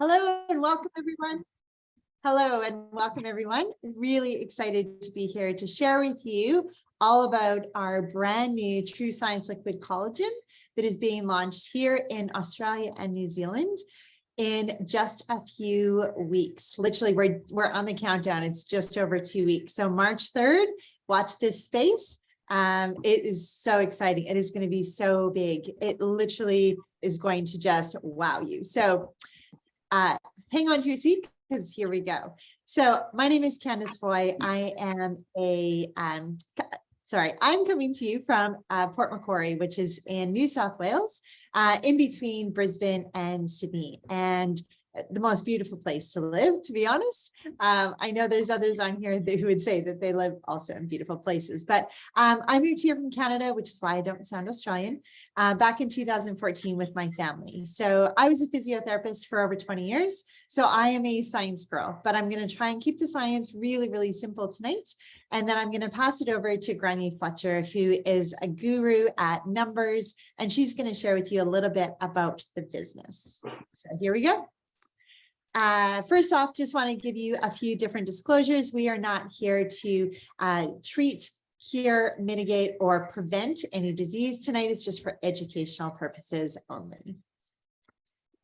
Hello and welcome everyone. Hello and welcome everyone. Really excited to be here to share with you all about our brand new True Science Liquid Collagen that is being launched here in Australia and New Zealand in just a few weeks. Literally, we're on the countdown. It's just over 2 weeks. So March 3rd, watch this space. It is so exciting. It is going to be so big. It literally is going to just wow you. So hang on to your seat because here we go. So my name is Candace Foy. I am I'm coming to you from Port Macquarie, which is in New South Wales, in between Brisbane and Sydney, and the most beautiful place to live, to be honest. I know there's others on here who would say that they live also in beautiful places, but I moved here from Canada, which is why I don't sound Australian, back in 2014 with my family. So I was a physiotherapist for over 20 years. So I am a science girl, but I'm going to try and keep the science really, really simple tonight. And then I'm going to pass it over to Granny Fletcher, who is a guru at numbers, and she's going to share with you a little bit about the business. So here we go. First off, just want to give you a few different disclosures. We are not here to treat, cure, mitigate, or prevent any disease. Tonight is just for educational purposes only.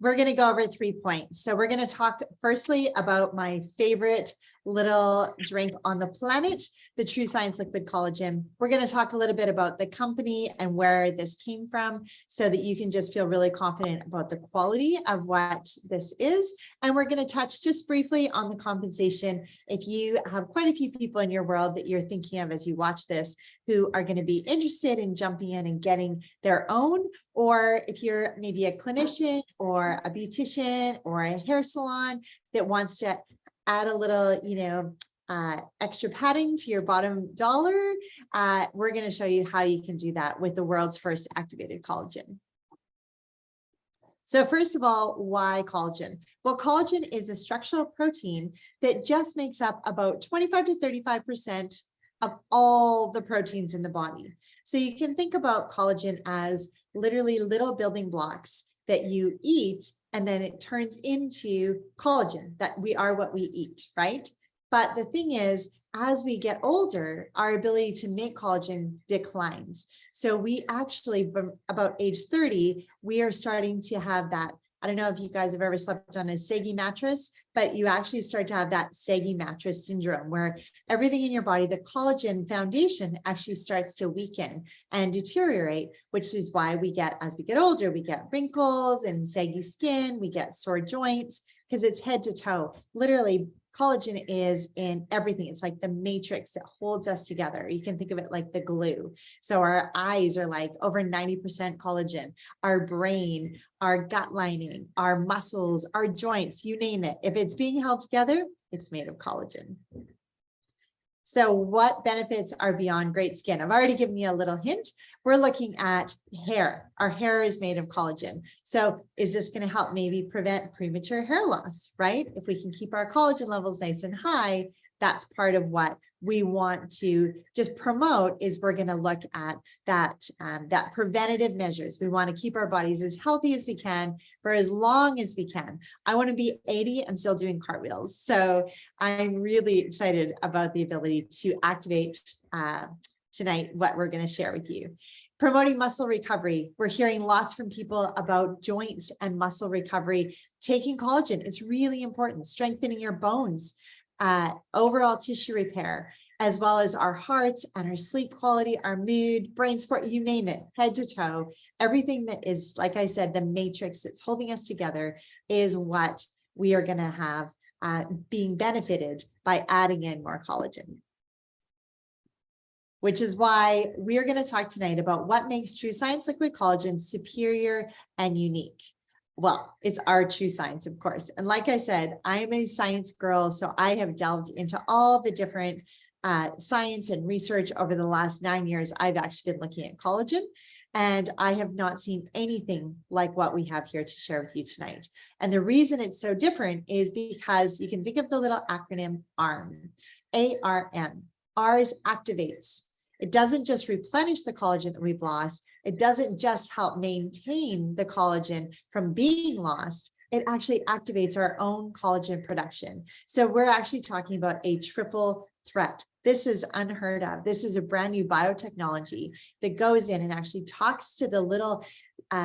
We're going to go over 3 points. So we're going to talk firstly about my favorite little drink on the planet, the True Science Liquid Collagen. We're going to talk a little bit about the company and where this came from so that you can just feel really confident about the quality of what this is. And we're going to touch just briefly on the compensation. If you have quite a few people in your world that you're thinking of as you watch this who are going to be interested in jumping in and getting their own, or if you're maybe a clinician or a beautician or a hair salon that wants to add a little, extra padding to your bottom dollar, we're going to show you how you can do that with the world's first activated collagen. So first of all, why collagen? Well, collagen is a structural protein that just makes up about 25 to 35% of all the proteins in the body. So you can think about collagen as literally little building blocks that you eat, and then it turns into collagen, that we are what we eat, right? But the thing is, as we get older, our ability to make collagen declines. So we actually, from about age 30, we are starting to have that. I don't know if you guys have ever slept on a saggy mattress, but you actually start to have that saggy mattress syndrome where everything in your body, the collagen foundation actually starts to weaken and deteriorate, which is why as we get older, we get wrinkles and saggy skin, we get sore joints, because it's head to toe. Literally, collagen is in everything. It's like the matrix that holds us together. You can think of it like the glue. So our eyes are like over 90% collagen, our brain, our gut lining, our muscles, our joints, you name it. If it's being held together, it's made of collagen. So what benefits are beyond great skin? I've already given you a little hint. We're looking at hair. Our hair is made of collagen. So is this going to help maybe prevent premature hair loss, right? If we can keep our collagen levels nice and high, that's part of what we want to just promote. Is we're going to look at that preventative measures. We want to keep our bodies as healthy as we can for as long as we can. I want to be 80 and still doing cartwheels. So I'm really excited about the ability to activate tonight what we're going to share with you. Promoting muscle recovery. We're hearing lots from people about joints and muscle recovery. Taking collagen, it's really important. Strengthening your bones. Overall tissue repair, as well as our hearts and our sleep quality, our mood, brain support, you name it, head to toe. Everything that is, like I said, the matrix that's holding us together is what we are going to have being benefited by adding in more collagen. Which is why we are going to talk tonight about what makes True Science Liquid Collagen superior and unique. Well, it's our true science, of course. And like I said, I am a science girl, so I have delved into all the different science and research over the last 9 years. I've actually been looking at collagen, and I have not seen anything like what we have here to share with you tonight. And the reason it's so different is because you can think of the little acronym ARM, A-R-M. Ours activates. It doesn't just replenish the collagen that we've lost. It doesn't just help maintain the collagen from being lost. it actually activates our own collagen production. So we're actually talking about a triple threat. This is unheard of. This is a brand new biotechnology that goes in and actually talks to the little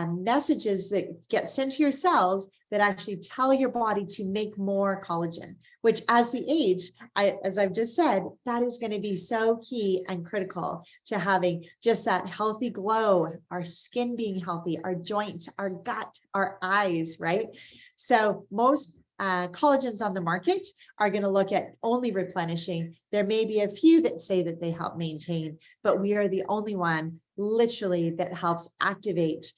messages that get sent to your cells that actually tell your body to make more collagen, which as we age, as I've just said, that is going to be so key and critical to having just that healthy glow, our skin being healthy, our joints, our gut, our eyes, right? So most collagens on the market are going to look at only replenishing. There may be a few that say that they help maintain, but we are the only one literally that helps activate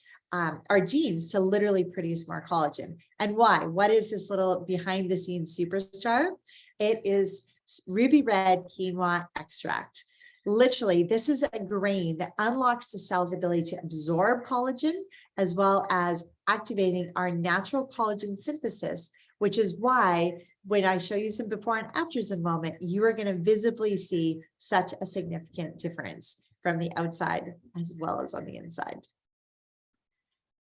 our genes to literally produce more collagen. And why? What is this little behind the scenes superstar? It is ruby red quinoa extract. Literally, this is a grain that unlocks the cell's ability to absorb collagen, as well as activating our natural collagen synthesis, which is why when I show you some before and afters in a moment, you are going to visibly see such a significant difference from the outside as well as on the inside.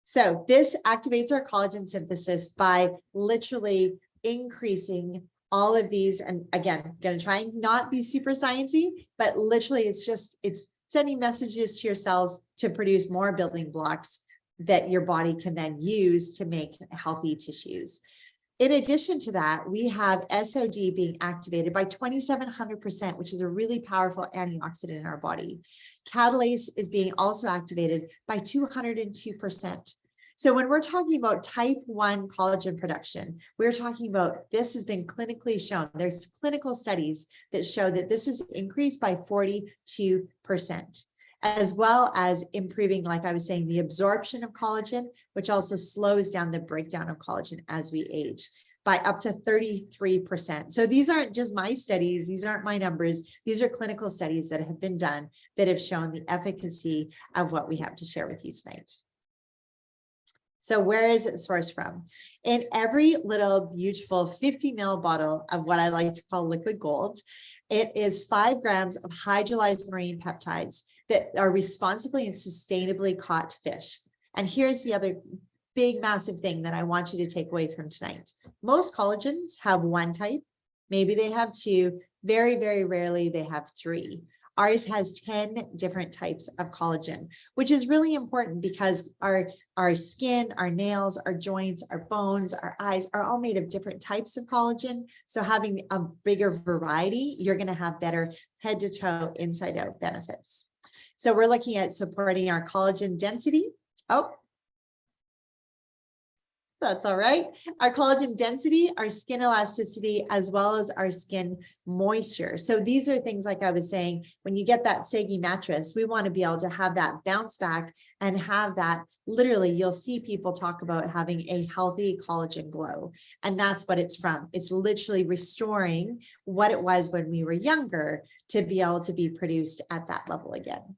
So this activates our collagen synthesis by literally increasing all of these. And again, going to try and not be super sciencey, but literally it's sending messages to your cells to produce more building blocks that your body can then use to make healthy tissues. In addition to that, we have SOD being activated by 2,700%, which is a really powerful antioxidant in our body. Catalase is being also activated by 202%. So when we're talking about type 1 collagen production, we're talking about this has been clinically shown. There's clinical studies that show that this is increased by 42%, as well as improving, like I was saying, the absorption of collagen, which also slows down the breakdown of collagen as we age by up to 33%. So these aren't just my studies. These aren't my numbers. These are clinical studies that have been done that have shown the efficacy of what we have to share with you tonight. So where is it sourced from? In every little beautiful 50 ml bottle of what I like to call liquid gold, it is 5 grams of hydrolyzed marine peptides that are responsibly and sustainably caught fish. And here's the other big, massive thing that I want you to take away from tonight. Most collagens have one type. Maybe they have 2. Very, very rarely they have 3. Ours has 10 different types of collagen, which is really important because our skin, our nails, our joints, our bones, our eyes are all made of different types of collagen. So having a bigger variety, you're going to have better head to toe, inside out benefits. So we're looking at supporting our collagen density. Oh, that's all right. Our collagen density, our skin elasticity, as well as our skin moisture. So these are things like I was saying, when you get that saggy mattress, we want to be able to have that bounce back and have that literally, you'll see people talk about having a healthy collagen glow. And that's what it's from. It's literally restoring what it was when we were younger to be able to be produced at that level again.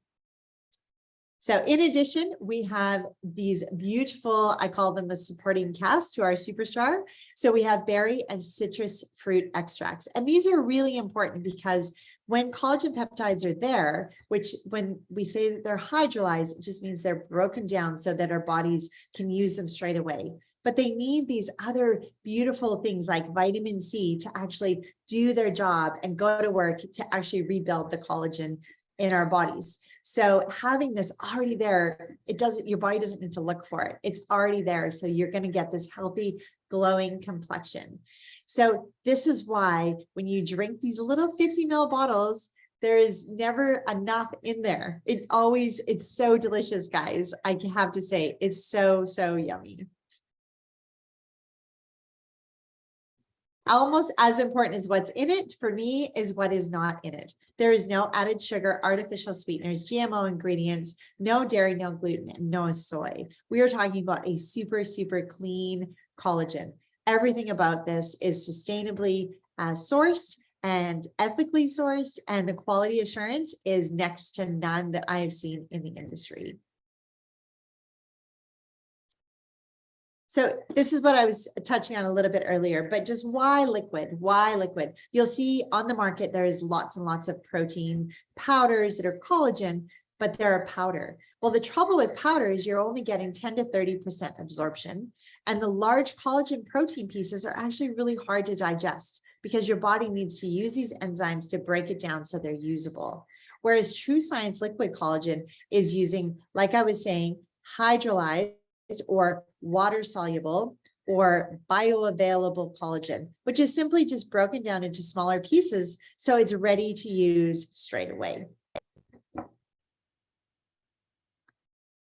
So in addition, we have these beautiful, I call them the supporting cast to our superstar. So we have berry and citrus fruit extracts. And these are really important because when collagen peptides are there, which when we say that they're hydrolyzed, it just means they're broken down so that our bodies can use them straight away. But they need these other beautiful things like vitamin C to actually do their job and go to work to actually rebuild the collagen in our bodies. So having this already there, your body doesn't need to look for it. It's already there. So you're going to get this healthy, glowing complexion. So this is why when you drink these little 50 ml bottles, there is never enough in there. It's so delicious, guys. I have to say, it's so, so yummy. Almost as important as what's in it for me is what is not in it. There is no added sugar, artificial sweeteners, GMO ingredients, no dairy, no gluten, and no soy. We are talking about a super, super clean collagen. Everything about this is sustainably sourced and ethically sourced, and the quality assurance is next to none that I have seen in the industry. So this is what I was touching on a little bit earlier, but just why liquid? Why liquid? You'll see on the market, there is lots and lots of protein powders that are collagen, but they're a powder. Well, the trouble with powder is you're only getting 10 to 30% absorption. And the large collagen protein pieces are actually really hard to digest because your body needs to use these enzymes to break it down so they're usable. Whereas True Science liquid collagen is using, like I was saying, hydrolyzed or water soluble or bioavailable collagen, which is simply just broken down into smaller pieces so it's ready to use straight away.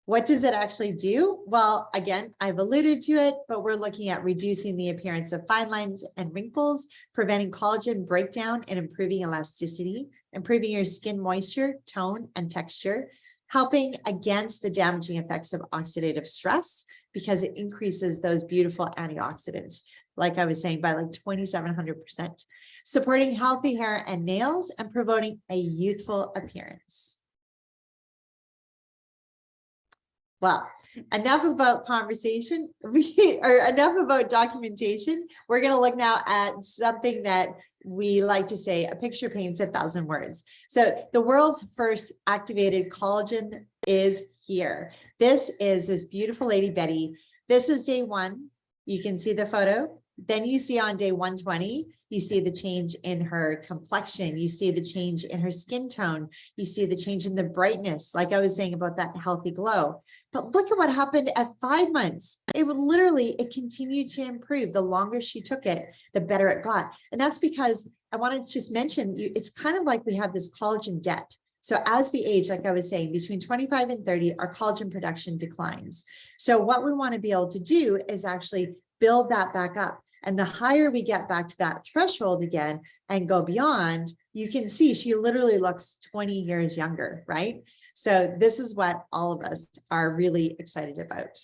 What does it actually do? Well, again, I've alluded to it, but we're looking at reducing the appearance of fine lines and wrinkles, preventing collagen breakdown and improving elasticity, improving your skin moisture, tone, and texture, helping against the damaging effects of oxidative stress because it increases those beautiful antioxidants, like I was saying, by like 2,700%, supporting healthy hair and nails and promoting a youthful appearance. Well, enough about conversation, or enough about documentation. We're going to look now at something that we like to say, a picture paints 1,000 words. So the world's first activated collagen is here. This is this beautiful lady, Betty. This is day 1. You can see the photo. Then you see on day 120, you see the change in her complexion. You see the change in her skin tone. You see the change in the brightness, like I was saying about that healthy glow. But look at what happened at 5 months. It continued to improve. The longer she took it, the better it got. And that's because I want to just mention, it's kind of like we have this collagen debt. So as we age, like I was saying, between 25 and 30, our collagen production declines. So what we want to be able to do is actually build that back up. And the higher we get back to that threshold again and go beyond, you can see she literally looks 20 years younger, right? So this is what all of us are really excited about.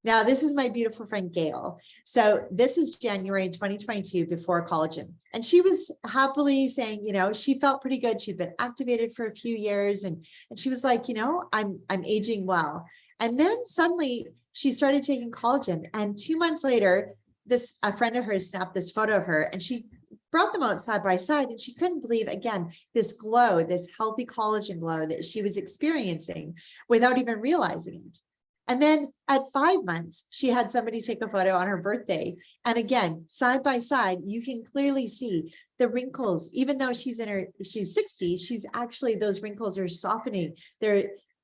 Now, this is my beautiful friend, Gail. So this is January 2022 before collagen. And she was happily saying, she felt pretty good. She'd been activated for a few years. And she was like, I'm aging well. And then suddenly she started taking collagen. And 2 months later, a friend of hers snapped this photo of her and she brought them out side by side and she couldn't believe, again, this glow, this healthy collagen glow that she was experiencing without even realizing it. And then at 5 months, she had somebody take a photo on her birthday. And again, side by side, you can clearly see the wrinkles, even though she's 60, she's actually, those wrinkles are softening.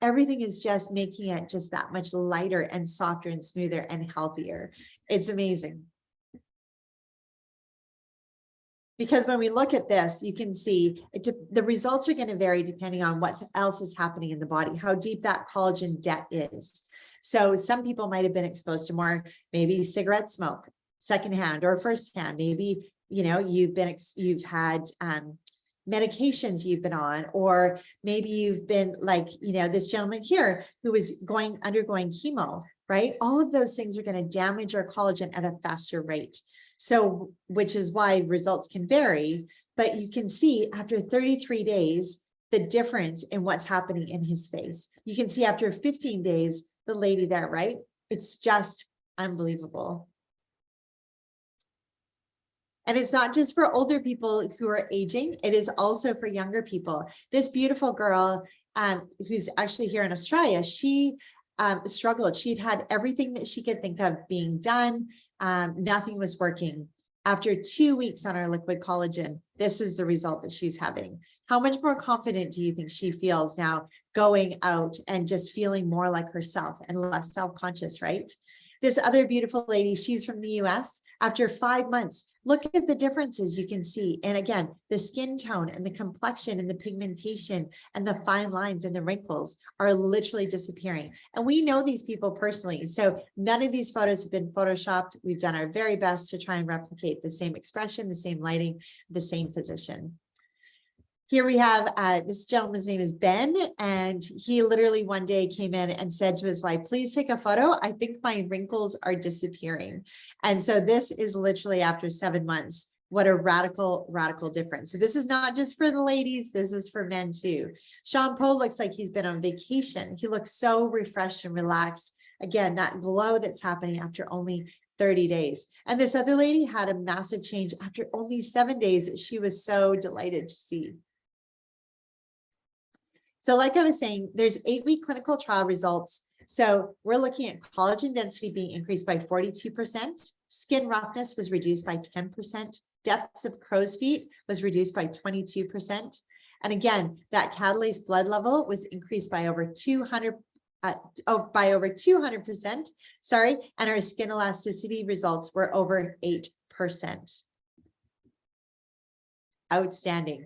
Everything is just making it just that much lighter and softer and smoother and healthier. It's amazing. Because when we look at this, you can see the results are going to vary depending on what else is happening in the body, how deep that collagen debt is. So some people might have been exposed to more, maybe cigarette smoke, secondhand or firsthand. Maybe, you've had medications you've been on, or maybe you've been like, this gentleman here who was undergoing chemo, right? All of those things are going to damage our collagen at a faster rate. So, which is why results can vary, but you can see after 33 days, the difference in what's happening in his face. You can see after 15 days, the lady there, right? It's just unbelievable. And it's not just for older people who are aging, it is also for younger people. This beautiful girl who's actually here in Australia, she struggled. She'd had everything that she could think of being done. Nothing was working. After 2 weeks on our liquid collagen, this is the result that she's having. How much more confident do you think she feels now going out and just feeling more like herself and less self-conscious, right? This other beautiful lady, she's from the US. After 5 months, look at the differences you can see. And again, the skin tone and the complexion and the pigmentation and the fine lines and the wrinkles are literally disappearing. And we know these people personally. So none of these photos have been photoshopped. We've done our very best to try and replicate the same expression, the same lighting, the same position. Here we have, this gentleman's name is Ben, and he literally one day came in and said to his wife, please take a photo. I think my wrinkles are disappearing. And so this is literally after 7 months. What a radical, radical difference. So this is not just for the ladies, this is for men too. Sean Poe looks like he's been on vacation. He looks so refreshed and relaxed. Again, that glow that's happening after only 30 days. And this other lady had a massive change after only 7 days that she was so delighted to see. So like I was saying, there's 8-week clinical trial results. So we're looking at collagen density being increased by 42%. Skin roughness was reduced by 10%. Depths of crow's feet was reduced by 22%. And again, that catalase blood level was increased by over 200%, sorry, and our skin elasticity results were over 8%. Outstanding.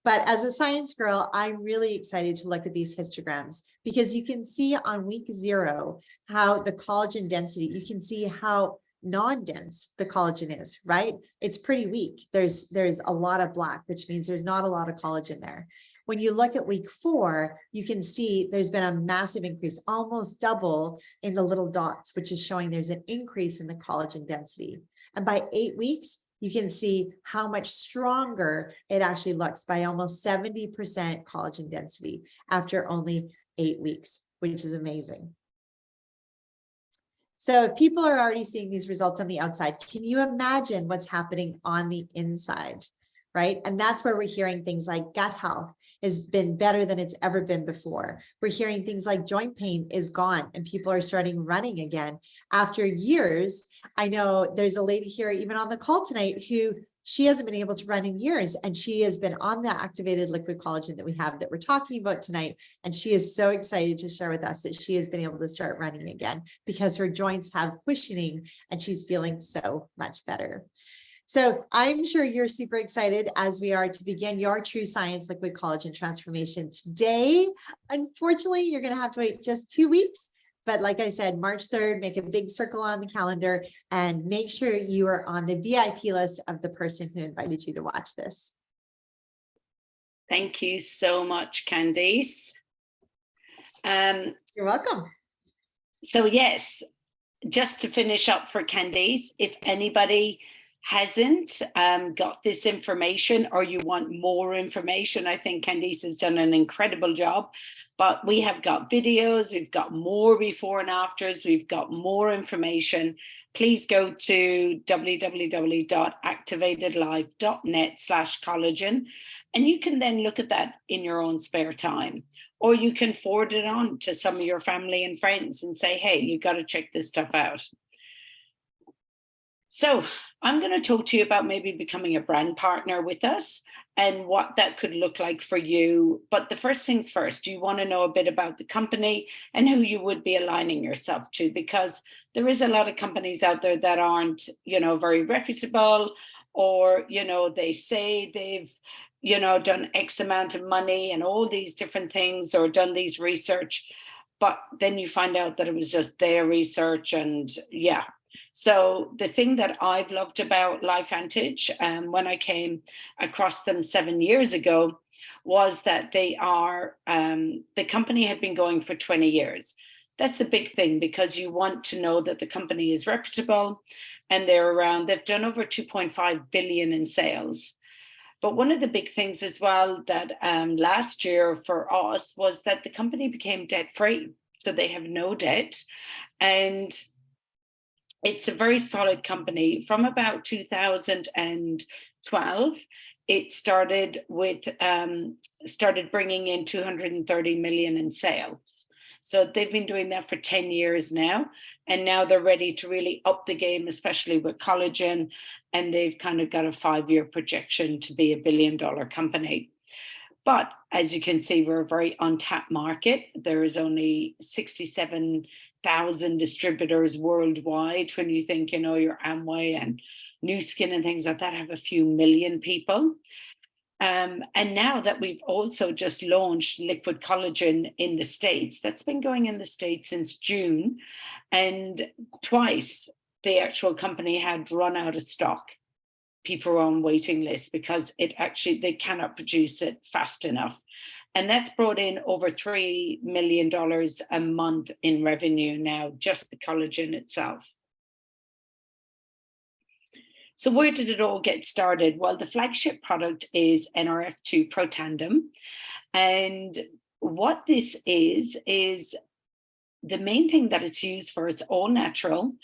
But as a science girl, I'm really excited to look at these histograms because you can see on week 0 how the collagen density, you can see how non-dense the collagen is, right? It's pretty weak. There's a lot of black, which means there's not a lot of collagen there. When you look at week 4, you can see there's been a massive increase, almost double in the little dots, which is showing there's an increase in the collagen density. And by 8 weeks, you can see how much stronger it actually looks by almost 70% collagen density after only 8 weeks, which is amazing. So if people are already seeing these results on the outside, can you imagine what's happening on the inside, right? And that's where we're hearing things like gut health has been better than it's ever been before. We're hearing things like joint pain is gone and people are starting running again after years. I know there's a lady here even on the call tonight who she hasn't been able to run in years, and she has been on the activated liquid collagen that we have that we're talking about tonight. And she is so excited to share with us that she has been able to start running again because her joints have cushioning and she's feeling so much better. So I'm sure you're super excited as we are to begin your True Science Liquid Collagen transformation today. Unfortunately, you're going to have to wait just 2 weeks. But like I said, March 3rd, make a big circle on the calendar and make sure you are on the VIP list of the person who invited you to watch this. Thank you so much, Candace. You're welcome. So yes, just to finish up for Candace, if anybody hasn't got this information or you want more information, I think Candace has done an incredible job. But we have got videos, we've got more before and afters, we've got more information. Please go to www.activatedlife.net/collagen, and you can then look at that in your own spare time. Or you can forward it on to some of your family and friends and say, hey, you got to check this stuff out. So I'm going to talk to you about maybe becoming a brand partner with us and what that could look like for you. But the first things first, you want to know a bit about the company and who you would be aligning yourself to, because there is a lot of companies out there that aren't, very reputable, or, they say they've, done X amount of money and all these different things, or done these research, but then you find out that it was just their research. And yeah. So the thing that I've loved about LifeVantage, when I came across them 7 years ago, was that they are, the company had been going for 20 years. That's a big thing because you want to know that the company is reputable, and they've done over 2.5 billion in sales. But one of the big things as well that last year for us was that the company became debt-free. So they have no debt, and it's a very solid company. From about 2012, it started bringing in 230 million in sales. So they've been doing that for 10 years now. And now they're ready to really up the game, especially with collagen. And they've kind of got a 5-year projection to be $1 billion company. But as you can see, we're a very untapped market. There is only 67,000 distributors worldwide. When you think, your Amway and New Skin and things like that have a few million people. And now that we've also just launched liquid collagen in the States, that's been going in the States since June. And twice the actual company had run out of stock. People are on waiting lists because they cannot produce it fast enough. And that's brought in over $3 million a month in revenue now, just the collagen itself. So where did it all get started? Well, the flagship product is NRF2 Pro Tandem. And what this is the main thing that it's used for, it's all natural.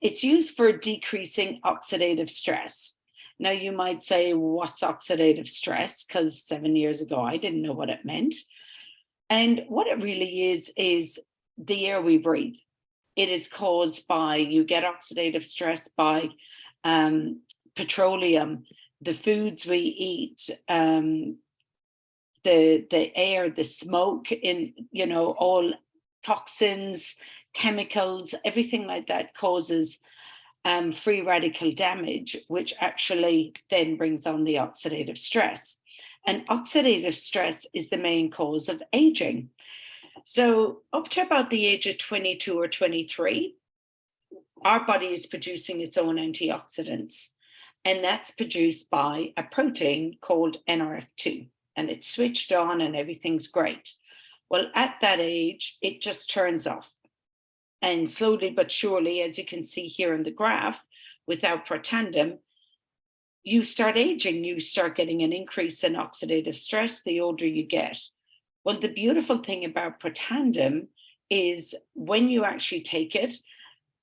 It's used for decreasing oxidative stress. Now, you might say, what's oxidative stress? Because 7 years ago, I didn't know what it meant. And what it really is the air we breathe. It is caused by, you get oxidative stress by petroleum, the foods we eat, the air, the smoke, in, you know, all toxins, chemicals, everything like that causes free radical damage, which actually then brings on the oxidative stress. And oxidative stress is the main cause of aging. So up to about the age of 22 or 23, our body is producing its own antioxidants. And that's produced by a protein called NRF2. And it's switched on and everything's great. Well, at that age, it just turns off. And slowly but surely, as you can see here in the graph, without Protandim, you start aging, you start getting an increase in oxidative stress the older you get. Well, the beautiful thing about Protandim is when you actually take it,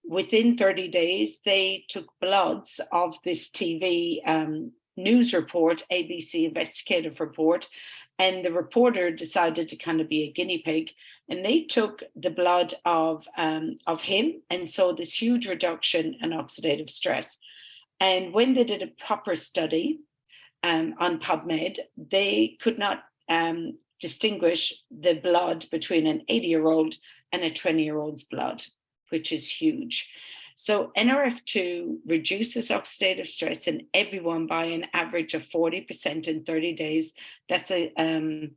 within 30 days, they took bloods of this TV news report, ABC investigative report, and the reporter decided to kind of be a guinea pig, and they took the blood of him and saw this huge reduction in oxidative stress. And when they did a proper study on PubMed, they could not distinguish the blood between an 80-year-old and a 20-year-old's blood, which is huge. So NRF2 reduces oxidative stress in everyone by an average of 40% in 30 days. That's again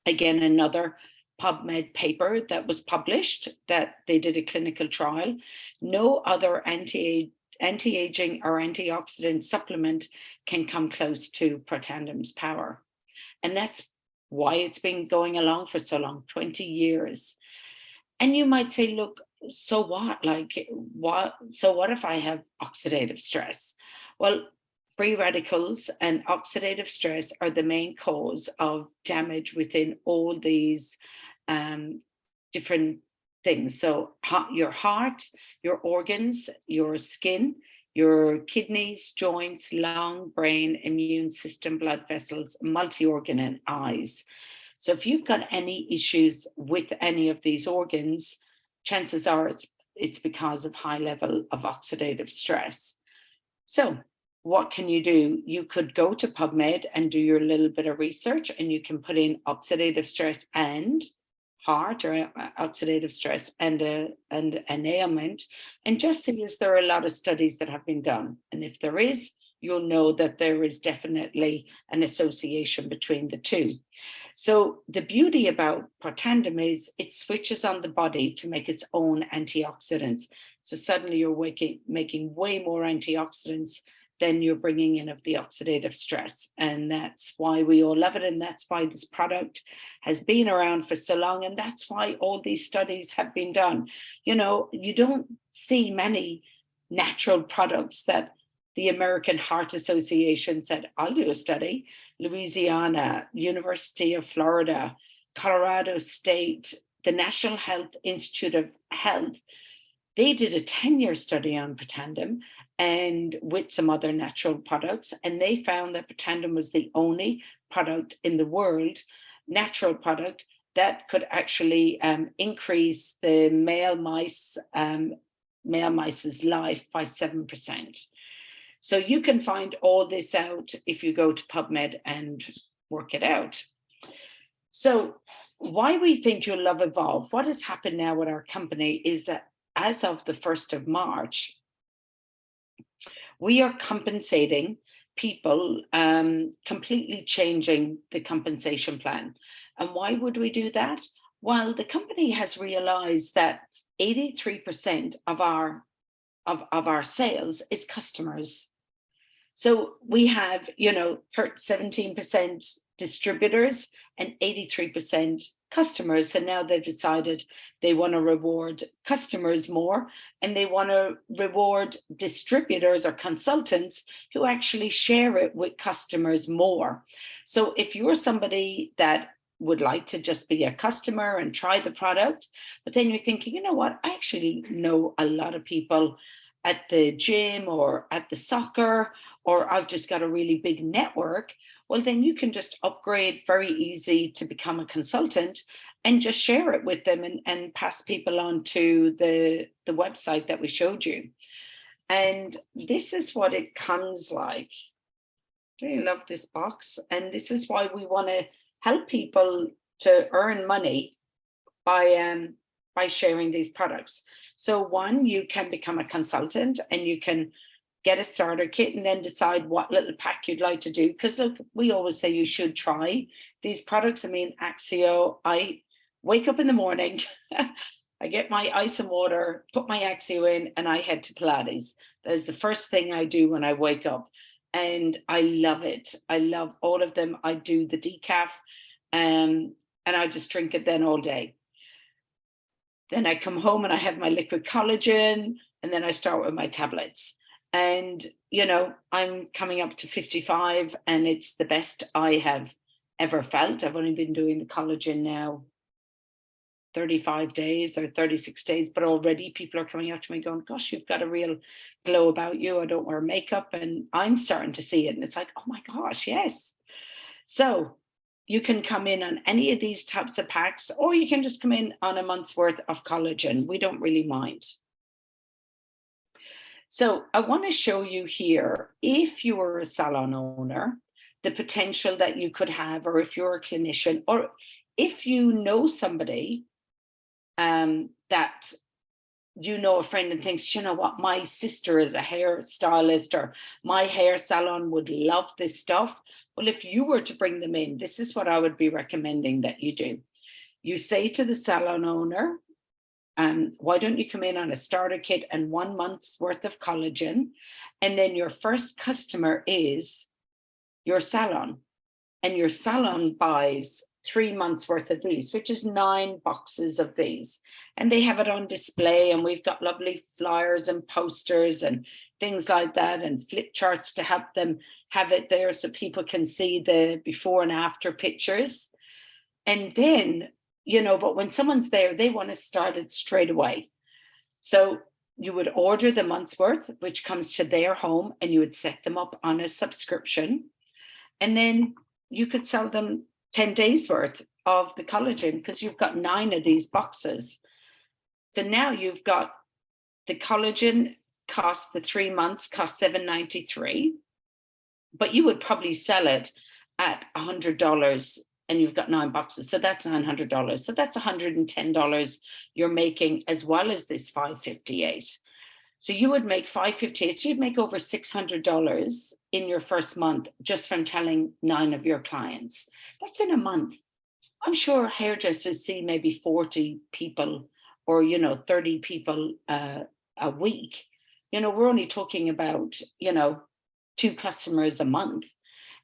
another PubMed paper that was published, that they did a clinical trial. No other anti-aging or antioxidant supplement can come close to Protandim's power. And that's why it's been going along for so long, 20 years. And you might say, look, so what? Like, what? So what if I have oxidative stress? Well, free radicals and oxidative stress are the main cause of damage within all these different things. So your heart, your organs, your skin, your kidneys, joints, lung, brain, immune system, blood vessels, multi-organ, and eyes. So if you've got any issues with any of these organs, chances are it's because of high level of oxidative stress. So what can you do? You could go to PubMed and do your little bit of research, and you can put in oxidative stress and heart, or oxidative stress and an ailment, and just see, is there a lot of studies that have been done? And if there is, you'll know that there is definitely an association between the two. So the beauty about Protandim is it switches on the body to make its own antioxidants. So suddenly you're making way more antioxidants than you're bringing in of the oxidative stress. And that's why we all love it. And that's why this product has been around for so long. And that's why all these studies have been done. You know, you don't see many natural products that the American Heart Association said, I'll do a study. Louisiana, University of Florida, Colorado State, the National Health Institute of Health, they did a 10-year study on Protandim and with some other natural products. And they found that Protandim was the only product in the world, natural product, that could actually increase the male mice's life by 7%. So you can find all this out if you go to PubMed and work it out. So why we think you'll love Evolve, what has happened now with our company is that as of the 1st of March, we are compensating people, completely changing the compensation plan. And why would we do that? Well, the company has realized that 83% of our sales is customers. So we have, 17% distributors and 83% customers. And now they've decided they want to reward customers more, and they want to reward distributors or consultants who actually share it with customers more. So if you're somebody that would like to just be a customer and try the product, but then you're thinking, you know what, I actually know a lot of people at the gym or at the soccer, or I've just got a really big network, well, then you can just upgrade very easy to become a consultant and just share it with them and pass people on to the website that we showed you. And this is what it comes like. I really love this box. And this is why we want to help people to earn money by sharing these products. So one, you can become a consultant and you can get a starter kit and then decide what little pack you'd like to do. Because look, we always say you should try these products. I mean, Axio, I wake up in the morning, I get my ice and water, put my Axio in, and I head to Pilates. That is the first thing I do when I wake up. And I love it. I love all of them. I do the decaf and I just drink it then all day. Then I come home and I have my liquid collagen, and then I start with my tablets. And, you know, I'm coming up to 55 and it's the best I have ever felt. I've only been doing the collagen now 35 days or 36 days, but already people are coming up to me going, gosh, you've got a real glow about you. I don't wear makeup. And I'm starting to see it. And it's like, oh my gosh, yes. So you can come in on any of these types of packs, or you can just come in on a month's worth of collagen. We don't really mind. So I want to show you here, if you were a salon owner, the potential that you could have, or if you're a clinician, or if you know somebody that you know, a friend and thinks, you know what, my sister is a hairstylist or my hair salon would love this stuff. Well, if you were to bring them in, this is what I would be recommending that you do. You say to the salon owner, why don't you come in on a starter kit and 1 month's worth of collagen? And then your first customer is your salon. And your salon buys 3 months worth of these, which is 9 boxes of these. And they have it on display, and we've got lovely flyers and posters and things like that, and flip charts to help them have it there so people can see the before and after pictures. And then, you know, but when someone's there, they want to start it straight away. So you would order the month's worth, which comes to their home, and you would set them up on a subscription. And then you could sell them 10 days worth of the collagen, because you've got 9 of these boxes. So now you've got the collagen costs, the 3 months cost $7.93, but you would probably sell it at $100 and you've got 9 boxes. So that's $900. So that's $110 you're making, as well as this $558. So you would make $558. So you'd make over $600 in your first month just from telling 9 of your clients. That's in a month. I'm sure hairdressers see maybe 40 people or, you know, 30 people a week. You know, we're only talking about, you know, 2 customers a month.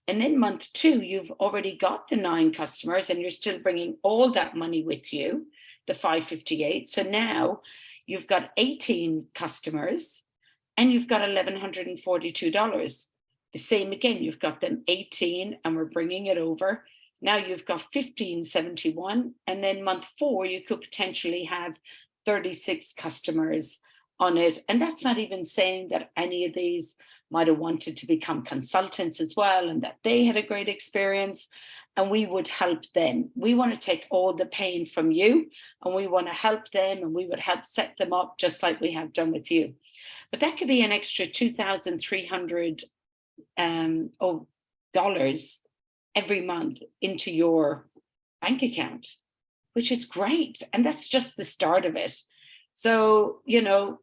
And then month 2, you've already got the 9 customers and you're still bringing all that money with you, the $558. So now you've got 18 customers and you've got $1,142. The same again, you've got them 18 and we're bringing it over. Now you've got 1571, and then month 4, you could potentially have 36 customers on it. And that's not even saying that any of these might have wanted to become consultants as well, and that they had a great experience, and we would help them. We want to take all the pain from you, and we want to help them, and we would help set them up just like we have done with you. But that could be an extra $2,300 dollars every month into your bank account, which is great. And that's just the start of it. So, you know,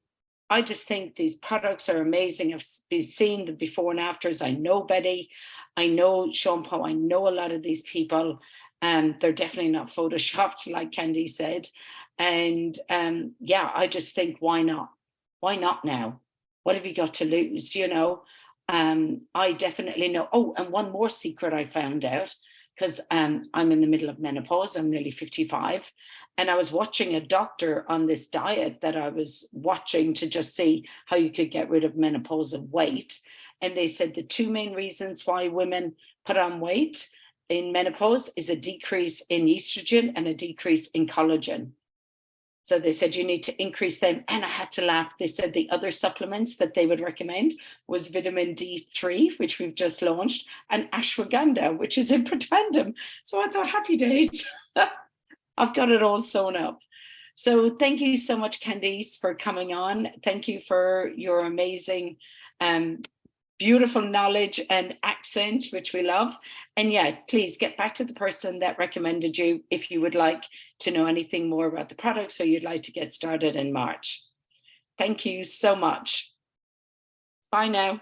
I just think these products are amazing. I've been seeing the before and afters. I know Betty, I know Sean Paul, I know a lot of these people. They're definitely not photoshopped, like Candy said. And yeah, I just think, why not? Why not now? What have you got to lose, you know? I definitely know. Oh, and one more secret I found out, because I'm in the middle of menopause. I'm nearly 55. And I was watching a doctor on this diet that I was watching to just see how you could get rid of menopausal weight. And they said the 2 main reasons why women put on weight in menopause is a decrease in estrogen and a decrease in collagen. So they said you need to increase them. And I had to laugh. They said the other supplements that they would recommend was vitamin D3, which we've just launched, and ashwagandha, which is in Protandim. So I thought, happy days. I've got it all sewn up. So thank you so much, Candace, for coming on. Thank you for your amazing, beautiful knowledge and accent, which we love. And yeah, please get back to the person that recommended you if you would like to know anything more about the products or you'd like to get started in March. Thank you so much. Bye now.